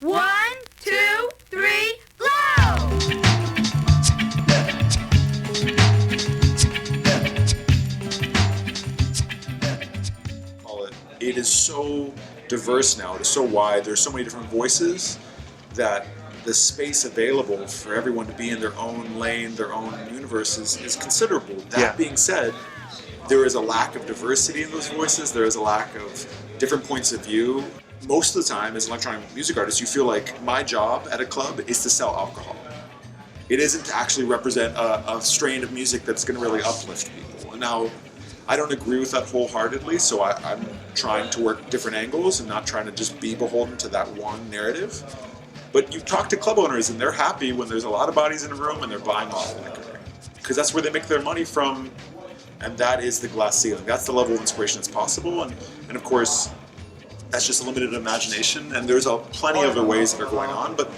1, 2, 3, blow! It is so diverse now, it is so wide, there's so many different voices that the space available for everyone to be in their own lane, their own universe is considerable. That being said, there is a lack of diversity in those voices, there is a lack of different points of view. Most of the time, as an electronic music artist, you feel like my job at a club is to sell alcohol. It isn't to actually represent a strain of music that's going to really uplift people. Now, I don't agree with that wholeheartedly, so I'm trying to work different angles and not trying to just be beholden to that one narrative. But you talk to club owners and they're happy when there's a lot of bodies in a room and they're buying malt liquor. Because that's where they make their money from, and that is the glass ceiling. That's the level of inspiration that's possible, and of course, that's just a limited imagination, and there's plenty of other ways that are going on, but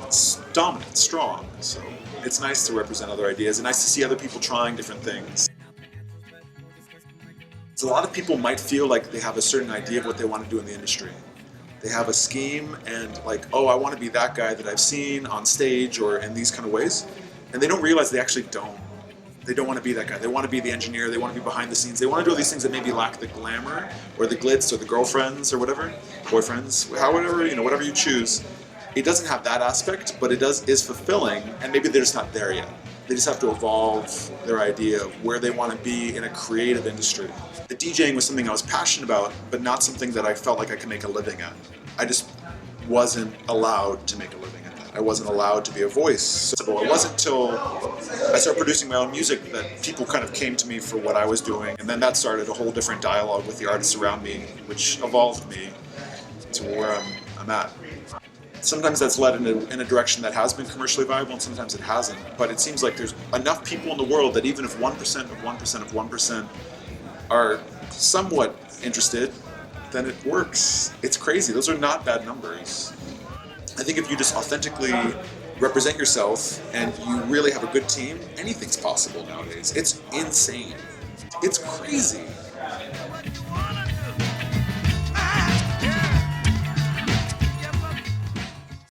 it's dominant, strong. So it's nice to represent other ideas, and nice to see other people trying different things. So a lot of people might feel like they have a certain idea of what they want to do in the industry. They have a scheme and like, oh, I want to be that guy that I've seen on stage or in these kind of ways. And they don't realize they actually don't. They don't want to be that guy. They want to be the engineer. They want to be behind the scenes. They want to do all these things that maybe lack the glamour or the glitz or the girlfriends or whatever, boyfriends, however, whatever you choose. It doesn't have that aspect, but it is fulfilling, and maybe they're just not there yet. They just have to evolve their idea of where they want to be in a creative industry. The DJing was something I was passionate about, but not something that I felt like I could make a living at. I just wasn't allowed to make a living at that. I wasn't allowed to be a voice. So it wasn't until I started producing my own music that people kind of came to me for what I was doing, and then that started a whole different dialogue with the artists around me, which evolved me to where I'm at. Sometimes that's led in a direction that has been commercially viable, and sometimes it hasn't. But it seems like there's enough people in the world that even if 1% of 1% of 1% are somewhat interested, then it works. It's crazy. Those are not bad numbers. I think if you just authentically represent yourself and you really have a good team, anything's possible nowadays. It's insane. It's crazy.